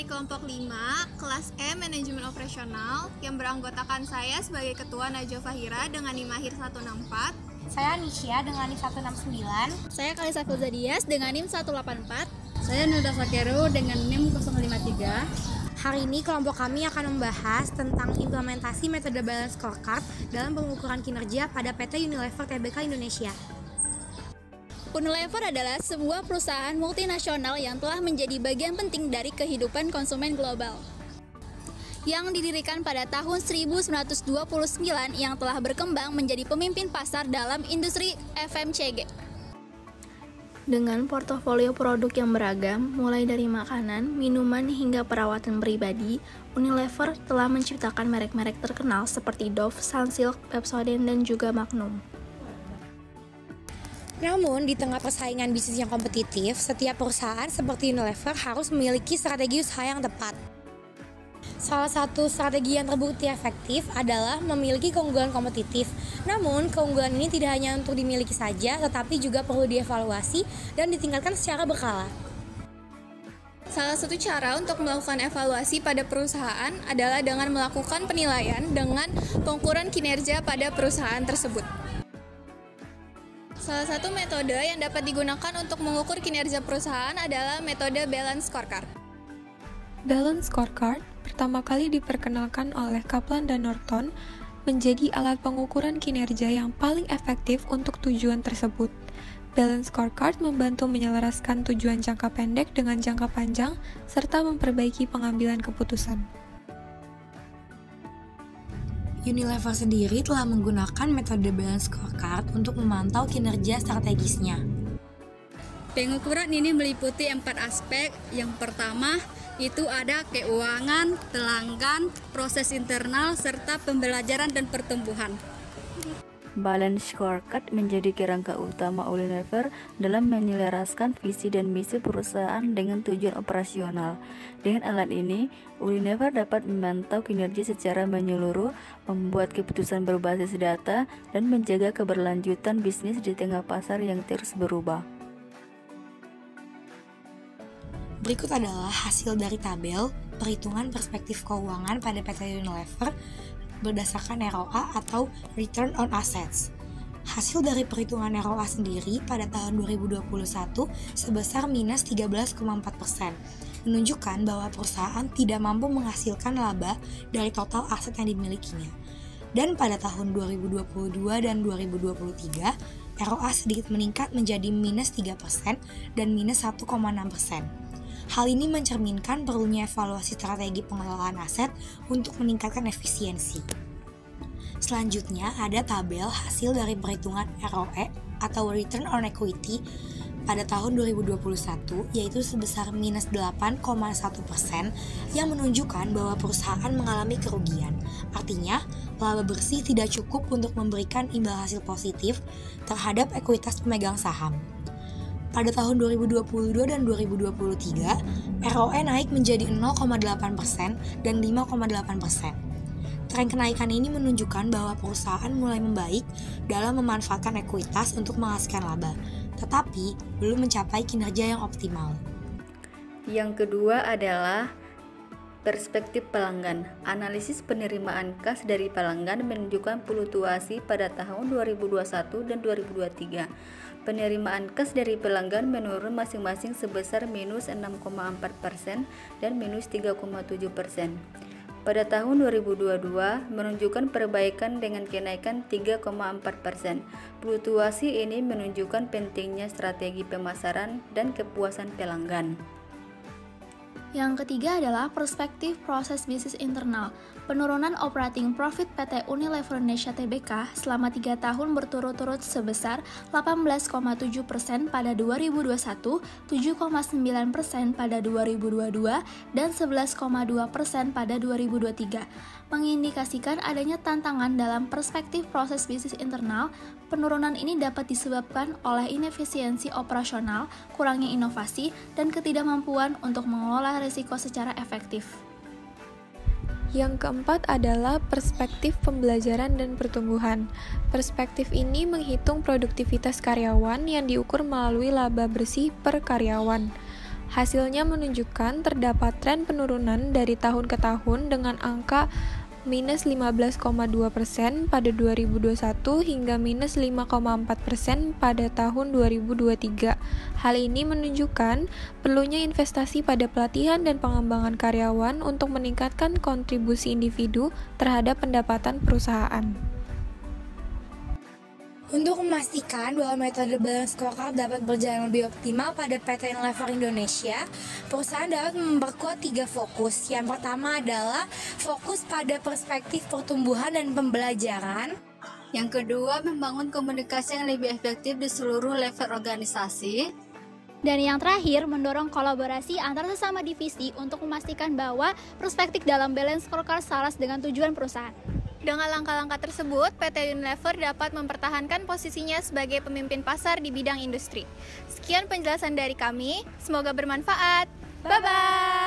kelompok 5, kelas E Manajemen Operasional, yang beranggotakan saya sebagai Ketua Najwa Fahira dengan NIM akhir 164. Saya Nisha dengan NIM 169. Saya Kalisa Filzadias dengan NIM 184. Saya Nilda Sakeru dengan NIM 053. Hari ini kelompok kami akan membahas tentang implementasi metode balance scorecard dalam pengukuran kinerja pada PT Unilever Tbk Indonesia. Unilever adalah sebuah perusahaan multinasional yang telah menjadi bagian penting dari kehidupan konsumen global. Yang didirikan pada tahun 1929 yang telah berkembang menjadi pemimpin pasar dalam industri FMCG. Dengan portofolio produk yang beragam, mulai dari makanan, minuman, hingga perawatan pribadi, Unilever telah menciptakan merek-merek terkenal seperti Dove, Sunsilk, Pepsodent, dan juga Magnum. Namun, di tengah persaingan bisnis yang kompetitif, setiap perusahaan seperti Unilever harus memiliki strategi usaha yang tepat. Salah satu strategi yang terbukti efektif adalah memiliki keunggulan kompetitif. Namun, keunggulan ini tidak hanya untuk dimiliki saja, tetapi juga perlu dievaluasi dan ditingkatkan secara berkala. Salah satu cara untuk melakukan evaluasi pada perusahaan adalah dengan melakukan penilaian dengan pengukuran kinerja pada perusahaan tersebut. Salah satu metode yang dapat digunakan untuk mengukur kinerja perusahaan adalah metode balance scorecard. Balance scorecard pertama kali diperkenalkan oleh Kaplan dan Norton menjadi alat pengukuran kinerja yang paling efektif untuk tujuan tersebut. Balance scorecard membantu menyelaraskan tujuan jangka pendek dengan jangka panjang serta memperbaiki pengambilan keputusan. Unilever sendiri telah menggunakan metode balance scorecard untuk memantau kinerja strategisnya. Pengukuran ini meliputi 4 aspek. Yang pertama, itu ada keuangan, pelanggan, proses internal, serta pembelajaran dan pertumbuhan. Balance scorecard menjadi kerangka utama Unilever dalam menyelaraskan visi dan misi perusahaan dengan tujuan operasional. Dengan alat ini, Unilever dapat memantau kinerja secara menyeluruh, membuat keputusan berbasis data, dan menjaga keberlanjutan bisnis di tengah pasar yang terus berubah. Berikut adalah hasil dari tabel perhitungan perspektif keuangan pada PT Unilever berdasarkan ROA atau Return on Assets. Hasil dari perhitungan ROA sendiri pada tahun 2021 sebesar minus 13,4%, menunjukkan bahwa perusahaan tidak mampu menghasilkan laba dari total aset yang dimilikinya. Dan pada tahun 2022 dan 2023, ROA sedikit meningkat menjadi minus 3% dan minus 1,6%. Hal ini mencerminkan perlunya evaluasi strategi pengelolaan aset untuk meningkatkan efisiensi. Selanjutnya ada tabel hasil dari perhitungan ROE atau Return on Equity pada tahun 2021 yaitu sebesar minus 8,1% yang menunjukkan bahwa perusahaan mengalami kerugian. Artinya, laba bersih tidak cukup untuk memberikan imbal hasil positif terhadap ekuitas pemegang saham. Pada tahun 2022 dan 2023, ROE naik menjadi 0,8% dan 5,8%. Tren kenaikan ini menunjukkan bahwa perusahaan mulai membaik dalam memanfaatkan ekuitas untuk menghasilkan laba, tetapi belum mencapai kinerja yang optimal. Yang kedua adalah perspektif pelanggan. Analisis penerimaan kas dari pelanggan menunjukkan fluktuasi pada tahun 2021 dan 2023. Penerimaan kas dari pelanggan menurun masing-masing sebesar minus 6,4% dan minus 3,7%. Pada tahun 2022 menunjukkan perbaikan dengan kenaikan 3,4%. Fluktuasi ini menunjukkan pentingnya strategi pemasaran dan kepuasan pelanggan. Yang ketiga adalah perspektif proses bisnis internal. Penurunan operating profit PT Unilever Indonesia Tbk selama 3 tahun berturut-turut sebesar 18,7% pada 2021, 7,9% pada 2022, dan 11,2% pada 2023, mengindikasikan adanya tantangan dalam perspektif proses bisnis internal. Penurunan ini dapat disebabkan oleh inefisiensi operasional, kurangnya inovasi, dan ketidakmampuan untuk mengelola risiko secara efektif. Yang keempat adalah perspektif pembelajaran dan pertumbuhan. Perspektif ini menghitung produktivitas karyawan yang diukur melalui laba bersih per karyawan. Hasilnya menunjukkan terdapat tren penurunan dari tahun ke tahun dengan angka minus 15,2% pada 2021 hingga minus 5,4% pada tahun 2023. Hal ini menunjukkan perlunya investasi pada pelatihan dan pengembangan karyawan untuk meningkatkan kontribusi individu terhadap pendapatan perusahaan. Untuk memastikan bahwa metode balance scorecard dapat berjalan lebih optimal pada PT Unilever Indonesia, perusahaan dapat memperkuat 3 fokus. Yang pertama adalah fokus pada perspektif pertumbuhan dan pembelajaran. Yang kedua, membangun komunikasi yang lebih efektif di seluruh level organisasi. Dan yang terakhir, mendorong kolaborasi antar sesama divisi untuk memastikan bahwa perspektif dalam balance scorecard selaras dengan tujuan perusahaan. Dengan langkah-langkah tersebut, PT Unilever dapat mempertahankan posisinya sebagai pemimpin pasar di bidang industri. Sekian penjelasan dari kami, semoga bermanfaat. Bye-bye!